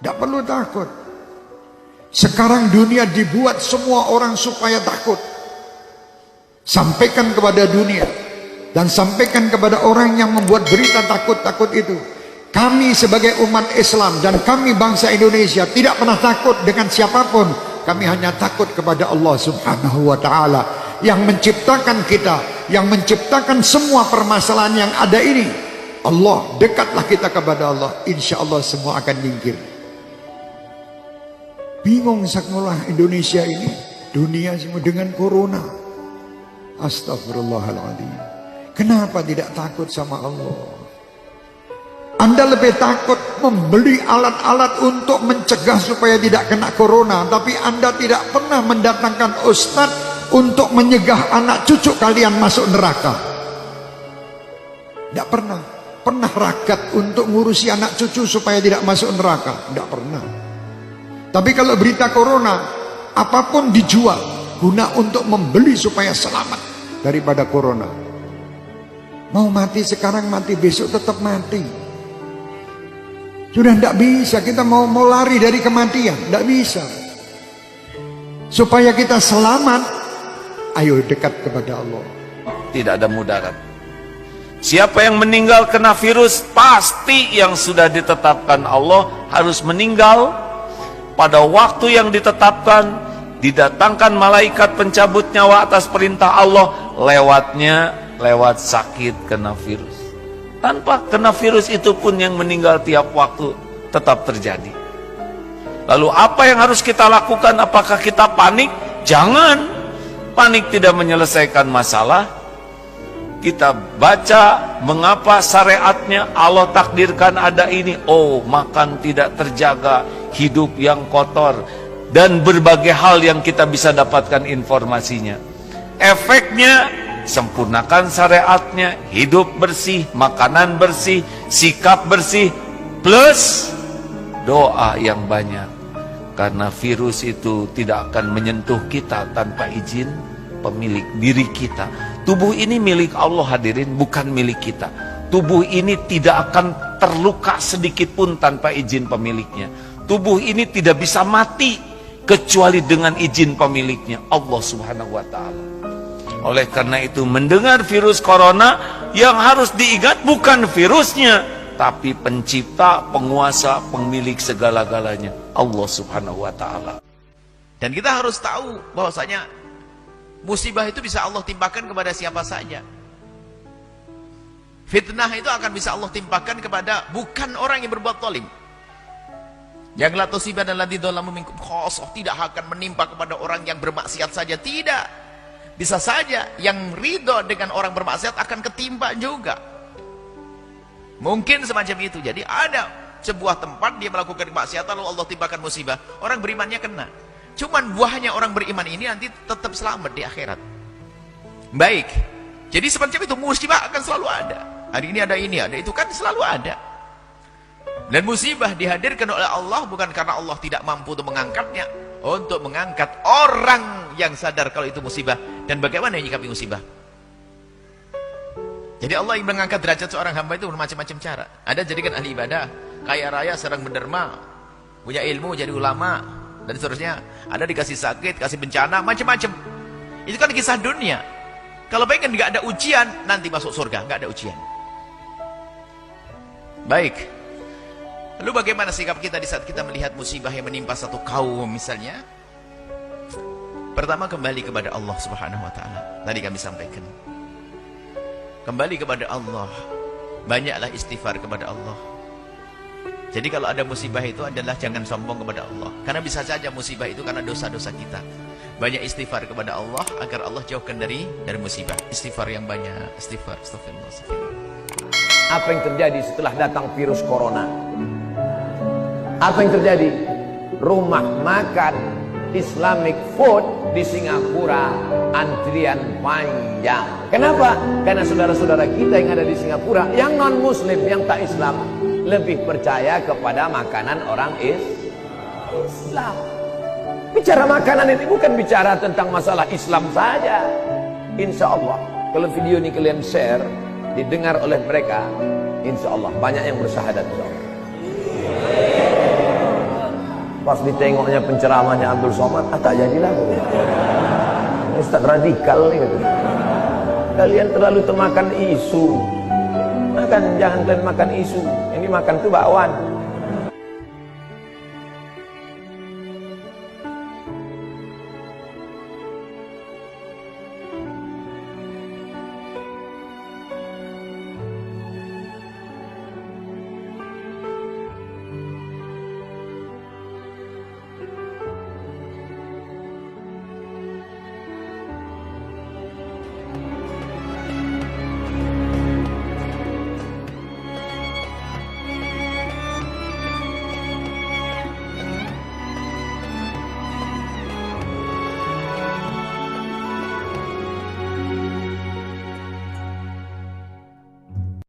Tidak perlu takut. Sekarang dunia dibuat semua orang supaya takut. Sampaikan kepada dunia dan sampaikan kepada orang yang membuat berita takut-takut itu. Kami sebagai umat Islam dan kami bangsa Indonesia tidak pernah takut dengan siapapun. Kami hanya takut kepada Allah Subhanahu wa ta'ala yang menciptakan kita, yang menciptakan semua permasalahan yang ada ini. Allah, dekatlah kita kepada Allah, insya Allah semua akan nyingkir. Bingung sakulah Indonesia ini, dunia semua dengan corona. Astagfirullahaladzim. Kenapa tidak takut sama Allah? Anda lebih takut membeli alat-alat untuk mencegah supaya tidak kena corona, tapi Anda tidak pernah mendatangkan ustadz untuk menyegah anak cucu kalian masuk neraka. Tidak pernah. Pernah ragat untuk ngurusi anak cucu supaya tidak masuk neraka? Tidak pernah. Tapi kalau berita corona, apapun dijual guna untuk membeli supaya selamat daripada corona. Mau mati sekarang, mati besok tetap mati. Sudah tidak bisa, kita mau lari dari kematian, tidak bisa. Supaya kita selamat, ayo dekat kepada Allah. Tidak ada mudarat. Siapa yang meninggal kena virus, pasti yang sudah ditetapkan Allah harus meninggal pada waktu yang ditetapkan. Didatangkan malaikat pencabut nyawa atas perintah Allah, lewat sakit kena virus. Tanpa kena virus itu pun yang meninggal tiap waktu tetap terjadi. Lalu apa yang harus kita lakukan? Apakah kita panik? Jangan. Panik tidak menyelesaikan masalah. Kita baca mengapa syariatnya Allah takdirkan ada ini. Oh, makan tidak terjaga, hidup yang kotor, dan berbagai hal yang kita bisa dapatkan informasinya. Efeknya, sempurnakan syariatnya, hidup bersih, makanan bersih, sikap bersih, plus doa yang banyak. Karena virus itu tidak akan menyentuh kita tanpa izin pemilik diri kita. Tubuh ini milik Allah hadirin, bukan milik kita. Tubuh ini tidak akan terluka sedikit pun tanpa izin pemiliknya. Tubuh ini tidak bisa mati kecuali dengan izin pemiliknya, Allah Subhanahu wa ta'ala. Oleh karena itu, mendengar virus corona, yang harus diingat bukan virusnya, tapi pencipta, penguasa, pemilik segala-galanya, Allah Subhanahu wa ta'ala. Dan kita harus tahu bahwasanya musibah itu bisa Allah timpakan kepada siapa saja. Fitnah itu akan bisa Allah timpakan kepada bukan orang yang berbuat zalim. Yang la tusibanna alladziina dzalamu minkum khassah, tidak akan menimpa kepada orang yang bermaksiat saja, tidak. Bisa saja yang ridho dengan orang bermaksiat akan ketimpa juga. Mungkin semacam itu. Jadi ada sebuah tempat dia melakukan kemaksiatan lalu Allah timpakan musibah, orang berimannya kena. Cuman buahnya orang beriman ini nanti tetap selamat di akhirat. Baik. Jadi semacam itu, musibah akan selalu ada. Hari ini ada itu kan selalu ada. Dan musibah dihadirkan oleh Allah bukan karena Allah tidak mampu untuk mengangkatnya, untuk mengangkat orang yang sadar kalau itu musibah dan bagaimana menyikapi musibah. Jadi Allah yang mengangkat derajat seorang hamba itu bermacam-macam cara. Ada jadikan ahli ibadah, kaya raya, sedang menderma, punya ilmu, jadi ulama, dan seterusnya. Ada dikasih sakit, kasih bencana, macam-macam. Itu kan kisah dunia. Kalau pengen nggak ada ujian, nanti masuk surga, nggak ada ujian. Baik. Lalu bagaimana sikap kita di saat kita melihat musibah yang menimpa satu kaum misalnya? Pertama, kembali kepada Allah Subhanahu wa ta'ala. Tadi kami sampaikan. Kembali kepada Allah. Banyaklah istighfar kepada Allah. Jadi kalau ada musibah itu adalah jangan sombong kepada Allah. Karena bisa saja musibah itu karena dosa-dosa kita. Banyak istighfar kepada Allah agar Allah jauhkan dari musibah. Istighfar yang banyak. Istighfar. Astagfirullah. Apa yang terjadi setelah datang virus corona? Apa yang terjadi? Rumah makan Islamic food di Singapura antrian panjang. Kenapa? Karena saudara-saudara kita yang ada di Singapura, yang non muslim, yang tak Islam, lebih percaya kepada makanan orang Islam. Bicara makanan ini bukan bicara tentang masalah Islam saja. Insya Allah kalau video ini kalian share, didengar oleh mereka, insya Allah banyak yang bersyahadat. Pas ditengoknya penceramahnya Abdul Somad, tak jadilah. Ustaz radikal nih gitu. Kalian terlalu termakan isu. Jangan kalian makan isu. Yang dimakan itu bakwan.